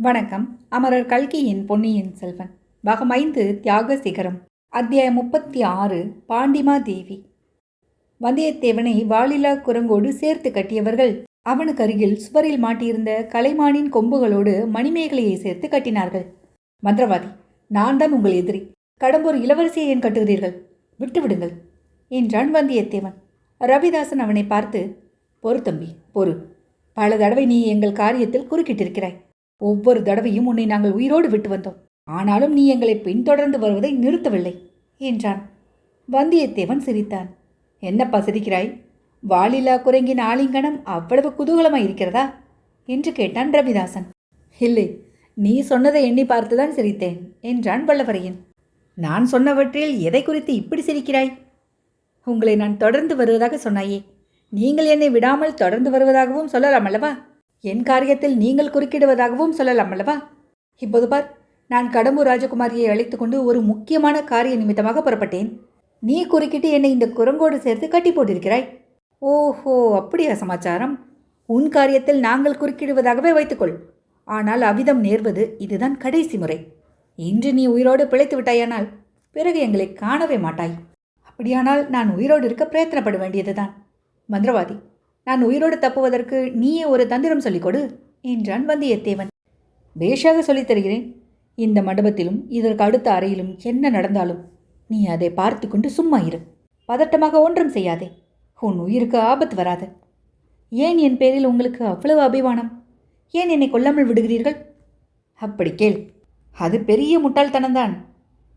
வணக்கம். அமரர் கல்கியின் பொன்னியின் செல்வன் பாகம் 5 தியாக சிகரம் அத்தியாயம் 36 பாண்டிமா தேவி. வந்தியத்தேவனை வாலில்லா குரங்கோடு சேர்த்து கட்டியவர்கள் அவனுக்கு அருகில் சுவரில் மாட்டியிருந்த கலைமானின் கொம்புகளோடு மணிமேகலையை சேர்த்து கட்டினார்கள். மந்திரவாதி, நான் தான் உங்கள் எதிரி. கடம்பூர் இளவரசியை ஏன் கட்டுகிறீர்கள்? விட்டுவிடுங்கள் என்றான் வந்தியத்தேவன். ரவிதாசன் அவனை பார்த்து, பொறு தம்பி, பொறு. பல தடவை நீ எங்கள் காரியத்தில் குறுக்கிட்டிருக்கிறாய். ஒவ்வொரு தடவையும் உன்னை நாங்கள் உயிரோடு விட்டு வந்தோம். ஆனாலும் நீ எங்களை பின்தொடர்ந்து வருவதை நிறுத்தவில்லை என்றான். வந்தியத்தேவன் சிரித்தான். என்னப்பா சிரிக்கிறாய்? வாலில்லா குரங்கின் ஆலிங்கனம் அவ்வளவு குதூகலமாய் இருக்கிறதா என்று கேட்டான் ரவிதாசன். இல்லை, நீ சொன்னதை எண்ணி பார்த்துதான் சிரித்தேன் என்றான் வல்லவரையன். நான் சொன்னவற்றில் எதை குறித்து இப்படி சிரிக்கிறாய்? உங்களை நான் தொடர்ந்து வருவதாக சொன்னாயே. நீங்கள் என்னை விடாமல் தொடர்ந்து வருவதாகவும் சொல்லலாம் அல்லவா? என் காரியத்தில் நீங்கள் குறுக்கிடுவதாகவும் சொல்லலாம் அல்லவா? இப்போது பார், நான் கடம்பூர் ராஜகுமாரியை அழைத்து கொண்டு ஒரு முக்கியமான காரிய நிமித்தமாக புறப்பட்டேன். நீ குறுக்கிட்டு என்னை இந்த குரங்கோடு சேர்த்து கட்டி போட்டிருக்கிறாய். ஓஹோ, அப்படியா சமாச்சாரம்? உன் காரியத்தில் நாங்கள் குறுக்கிடுவதாகவே வைத்துக்கொள். ஆனால் அவ்விதம் நேர்வது இதுதான் கடைசி முறை. இன்று நீ உயிரோடு பிழைத்து விட்டாயானால் பிறகு எங்களை காணவே மாட்டாய். அப்படியானால் நான் உயிரோடு இருக்க பிரயத்தனப்பட வேண்டியதுதான். மந்திரவாதி, நான் உயிரோடு தப்புவதற்கு நீயே ஒரு தந்திரம் சொல்லிக் கொடு என்றான் வந்தியத்தேவன். பேஷாக சொல்லித் தருகிறேன். இந்த மண்டபத்திலும் இதற்கு அடுத்த அறையிலும் என்ன நடந்தாலும் நீ அதை பார்த்து கொண்டு சும்மா இரு. பதட்டமாக ஒன்றும் செய்யாதே. உன் உயிருக்கு ஆபத்து வராது. ஏன் என் பேரில் உங்களுக்கு அவ்வளவு அபிமானம்? ஏன் என்னை கொல்லாமல் விடுகிறீர்கள்? அப்படி கேள். அது பெரிய முட்டாள்தனம்தான்.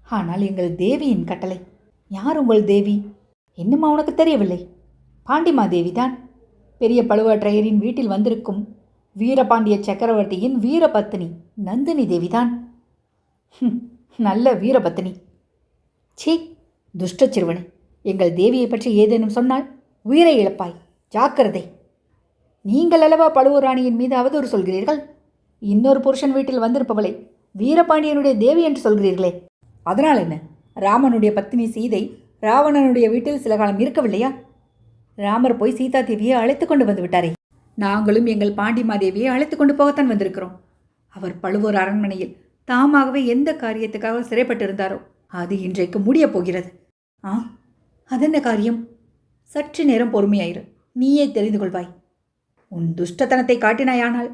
ஆனால் எங்கள் தேவியின் கட்டளை. யார் உங்கள் தேவி? இன்னுமா உனக்கு தெரியவில்லை? பாண்டிமா தேவிதான். பெரிய பழுவேற்றையரின் வீட்டில் வந்திருக்கும் வீரபாண்டிய சக்கரவர்த்தியின் வீரபத்தினி நந்தினி தேவிதான். நல்ல வீரபத்தினி. சீ, துஷ்ட சிறுவனே, எங்கள் தேவியை பற்றி ஏதேனும் சொன்னால் உயிரை இழப்பாய். ஜாக்கிரதை. நீங்கள் அல்லவா பழுவூர் ராணியின் மீது அவதூறு சொல்கிறீர்கள். இன்னொரு புருஷன் வீட்டில் வந்திருப்பவளை வீரபாண்டியனுடைய தேவி என்று சொல்கிறீர்களே, அதனால் என்ன? ராமனுடைய பத்தினி சீதை ராவணனுடைய வீட்டில் சில காலம் இருக்கவில்லையா? ராமர் போய் சீதா தேவியை அழைத்து கொண்டு வந்து விட்டாரே. நாங்களும் எங்கள் பாண்டிமாதேவியை அழைத்து கொண்டு போகத்தான் வந்திருக்கிறோம். அவர் பழுவூர் அரண்மனையில் தாமாகவே எந்த காரியத்துக்காக சிறைப்பட்டிருந்தாரோ அது இன்றைக்கு முடியப் போகிறது. அதென்ன காரியம்? சற்று நேரம் பொறுமையாயிரு, நீயே தெரிந்து கொள்வாய். உன் துஷ்டத்தனத்தை காட்டினாயானால்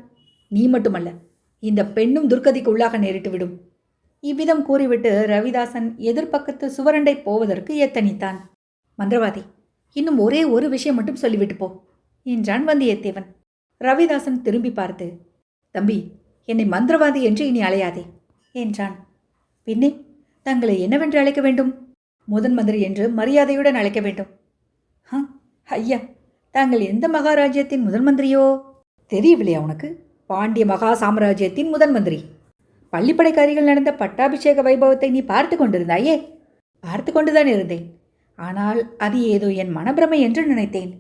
நீ மட்டுமல்ல, இந்த பெண்ணும் துர்கதிக்கு உள்ளாக நேரிட்டுவிடும். இவ்விதம் கூறிவிட்டு ரவிதாசன் எதிர்பக்கத்து சுவரண்டை போவதற்கு எத்தனித்தான். மந்திரவாதி, இன்னும் ஒரே ஒரு விஷயம் மட்டும் சொல்லிவிட்டு போ என்றான் வந்தியத்தேவன். ரவிதாசன் திரும்பி பார்த்து, தம்பி, என்னை மந்திரவாதி என்று இனி அழையாதே என்றான். பின்னே தங்களை என்னவென்று அழைக்க வேண்டும்? முதன் மந்திரி என்று மரியாதையுடன் அழைக்க வேண்டும். ஐயா, தாங்கள் எந்த மகாராஜ்யத்தின் முதன் மந்திரியோ? தெரியவில்லையா உனக்கு? பாண்டிய மகா சாம்ராஜ்யத்தின் முதன் மந்திரி. பள்ளிப்படைக்காரிகள் நடந்த பட்டாபிஷேக வைபவத்தை நீ பார்த்து கொண்டிருந்தாயே? பார்த்து கொண்டுதான் இருந்தேன். ஆனால் அது ஏதோ என் மனப்பிரமை என்று நினைத்தேன்.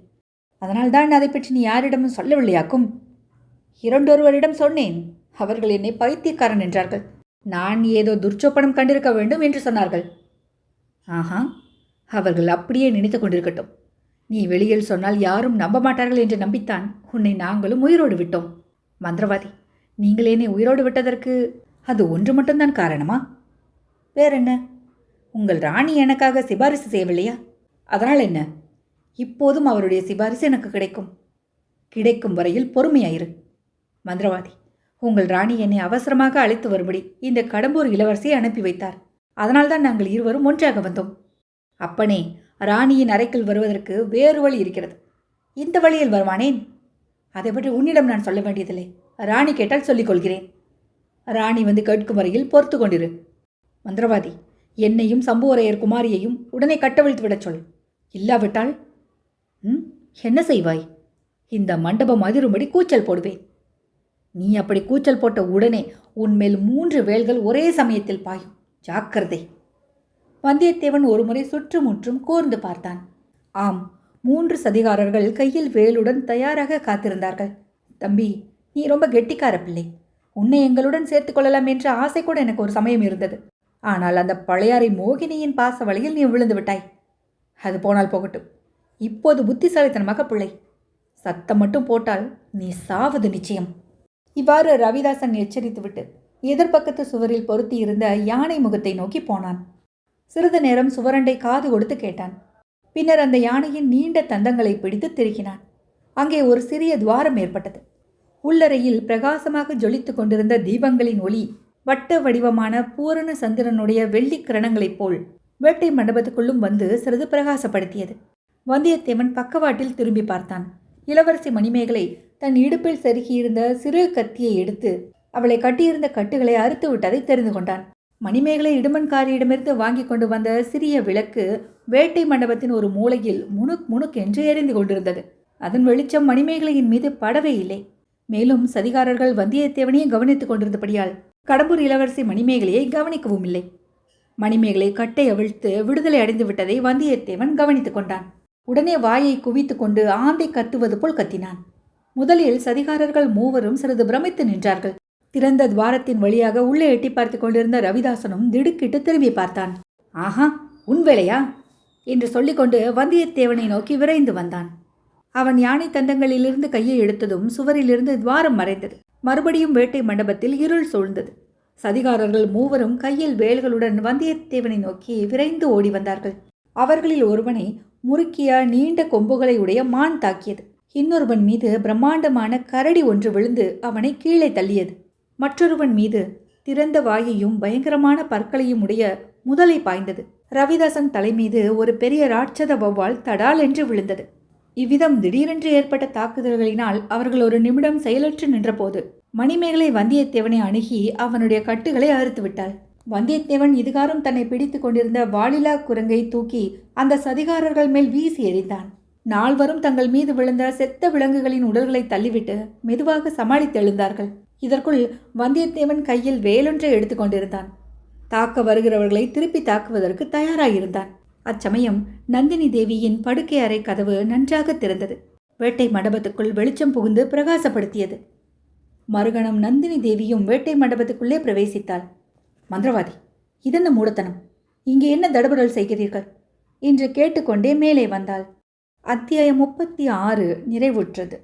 அதனால்தான் அதை பற்றி நீ யாரிடமும் சொல்லவில்லையாக்கும். இரண்டொருவரிடம் சொன்னேன். அவர்கள் என்னை பைத்தியக்காரன் என்றார்கள். நான் ஏதோ துர்ச்சொப்பனம் கண்டிருக்க வேண்டும் என்று சொன்னார்கள். ஆஹா, அவர்கள் அப்படியே நினைத்து கொண்டிருக்கட்டும். நீ வெளியில் சொன்னால் யாரும் நம்ப மாட்டார்கள் என்று நம்பித்தான் உன்னை நாங்களும் உயிரோடு விட்டோம். மந்திரவாதி, நீங்கள் என்னை உயிரோடு விட்டதற்கு அது ஒன்று மட்டும்தான் காரணமா? வேறென்ன? உங்கள் ராணி எனக்காக சிபாரிசு செய்யவில்லையா? அதனால் என்ன? இப்போதும் அவருடைய சிபாரிசு எனக்கு கிடைக்கும் வரையில் பொறுமையாயிரு. மந்திரவாதி, உங்கள் ராணி என்னை அவசரமாக அழைத்து வரும்படி இந்த கடம்பூர் இளவரசியை அனுப்பி வைத்தார். அதனால்தான் நாங்கள் இருவரும் ஒன்றாக வந்தோம். அப்பனே, ராணியின் அறைக்குள் வருவதற்கு வேறு வழி இருக்கிறது. இந்த வழியில் வருவானேன்? அதை பற்றி உன்னிடம் நான் சொல்ல வேண்டியதில்லை. ராணி கேட்டால் சொல்லிக் கொள்கிறேன். ராணி வந்து கேட்கும் வரையில் பொறுத்து கொண்டிரு. மந்திரவாதி, என்னையும் சம்புவரையர் குமாரியையும் உடனே கட்டவிழ்த்து விடச் சொல். இல்லாவிட்டால் என்ன செய்வாய்? இந்த மண்டபம் அதிரும்படி கூச்சல் போடுவேன். நீ அப்படி கூச்சல் போட்ட உடனே உன்மேல் 3 வேல்கள் ஒரே சமயத்தில் பாயும். ஜாக்கிரதை. வந்தியத்தேவன் ஒருமுறை சுற்றுமுற்றும் கூர்ந்து பார்த்தான். ஆம், 3 சதிகாரர்கள் கையில் வேலுடன் தயாராக காத்திருந்தார்கள். தம்பி, நீ ரொம்ப கெட்டிக்கார பிள்ளை. உன்னை எங்களுடன் சேர்த்து கொள்ளலாம் என்ற ஆசை கூட எனக்கு ஒரு சமயம் இருந்தது. ஆனால் அந்த பழையாறை மோகினியின் பாச வலையில் நீ விழுந்து விட்டாய். அது போனால் போகட்டும். இப்போது புத்திசாலித்தனமாக பிள்ளை. சத்தம் மட்டும் போட்டால் நீ சாவது நிச்சயம். இவ்வாறு ரவிதாசன் எச்சரித்துவிட்டு எதிர்பக்கத்து சுவரில் பொருத்தியிருந்த யானை முகத்தை நோக்கி போனான். சிறிது நேரம் சுவரண்டை காது கொடுத்து கேட்டான். பின்னர் அந்த யானையின் நீண்ட தந்தங்களை பிடித்து திருக்கினான். அங்கே ஒரு சிறிய துவாரம் ஏற்பட்டது. உள்ளறையில் பிரகாசமாக ஜொலித்து கொண்டிருந்த தீபங்களின் ஒளி வட்ட வடிவமான பூரண சந்திரனுடைய வெள்ளி கிரணங்களைப் போல் வேட்டை மண்டபத்துக்குள்ளும் வந்து சிறிது பிரகாசப்படுத்தியது. வந்தியத்தேவன் பக்கவாட்டில் திரும்பி பார்த்தான். இளவரசி மணிமேகலை தன் இடுப்பில் செருகியிருந்த சிறு கத்தியை எடுத்து அவளை கட்டியிருந்த கட்டுகளை அறுத்து விட்டதை தெரிந்து கொண்டான். மணிமேகலை இடுமன்காரியிடமிருந்து வாங்கி கொண்டு வந்த சிறிய விளக்கு வேட்டை மண்டபத்தின் ஒரு மூலையில் முணுக் முணுக் என்று எரிந்து கொண்டிருந்தது. அதன் வெளிச்சம் மணிமேகலையின் மீது படவே இல்லை. மேலும் சதிகாரர்கள் வந்தியத்தேவனையே கவனித்துக் கொண்டிருந்தபடியால் கடம்பூர் இளவரசி மணிமேகலையை கவனிக்கவும் இல்லை. மணிமேகலை கட்டை அவிழ்த்து விடுதலை அடைந்து விட்டதை வந்தியத்தேவன் கவனித்துக் கொண்டான். உடனே வாயை குவித்து கொண்டு ஆந்தை கத்துவது போல் கத்தினான். முதலில் சதிகாரர்கள் மூவரும் சிறிது பிரமித்து நின்றார்கள். திறந்த துவாரத்தின் வழியாக உள்ளே எட்டி பார்த்து கொண்டிருந்த ரவிதாசனும் திடுக்கிட்டு திரும்பி பார்த்தான். ஆஹா, உன் வேலையா என்று சொல்லிக்கொண்டு வந்தியத்தேவனை நோக்கி விரைந்து வந்தான். அவன் யானை தந்தங்களிலிருந்து கையை எடுத்ததும் சுவரிலிருந்து துவாரம் மறைந்தது. மறுபடியும் வேட்டை மண்டபத்தில் இருள் சூழ்ந்தது. சதிகாரர்கள் மூவரும் கையில் வேல்களுடன் வந்தியத்தேவனை நோக்கி விரைந்து ஓடி வந்தார்கள். அவர்களில் ஒருவனை முறுக்கிய நீண்ட கொம்புகளை உடைய மான் தாக்கியது. இன்னொருவன் மீது பிரம்மாண்டமான கரடி ஒன்று விழுந்து அவனை கீழே தள்ளியது. மற்றொருவன் மீது திறந்த வாயையும் பயங்கரமான பற்களையும் உடைய முதலை பாய்ந்தது. ரவிதாசன் தலைமீது ஒரு பெரிய ராட்சத வௌவால் தடால் என்று விழுந்தது. இவ்விதம் திடீரென்று ஏற்பட்ட தாக்குதல்களினால் அவர்கள் ஒரு நிமிடம் செயலற்று நின்றபோது மணிமேகலை வந்தியத்தேவனை அணுகி அவனுடைய கட்டுகளை அறுத்து விட்டாள். வந்தியத்தேவன் இதுகாரும் தன்னை பிடித்து கொண்டிருந்த வாலிலா குரங்கை தூக்கி அந்த சதிகாரர்கள் மேல் வீசி எறிந்தான். நால்வரும் தங்கள் மீது விழுந்த செத்த விலங்குகளின் உடல்களை தள்ளிவிட்டு மெதுவாக சமாளித்து எழுந்தார்கள். இதற்குள் வந்தியத்தேவன் கையில் வேலொன்றை எடுத்து கொண்டிருந்தான். தாக்க வருகிறவர்களை திருப்பி தாக்குவதற்கு தயாராயிருந்தான். அச்சமயம் நந்தினி தேவியின் படுக்கை அறை கதவு நன்றாக திறந்தது. வேட்டை மண்டபத்துக்குள் வெளிச்சம் புகுந்து பிரகாசப்படுத்தியது. மறுகணம் நந்தினி தேவியும் வேட்டை மண்டபத்துக்குள்ளே பிரவேசித்தாள். மந்திரவாதி, இதென்ன மூடத்தனம்? இங்கே என்ன தடபடல் செய்கிறீர்கள் என்று கேட்டுக்கொண்டே மேலே வந்தாள். அத்தியாயம் 36 நிறைவுற்றது.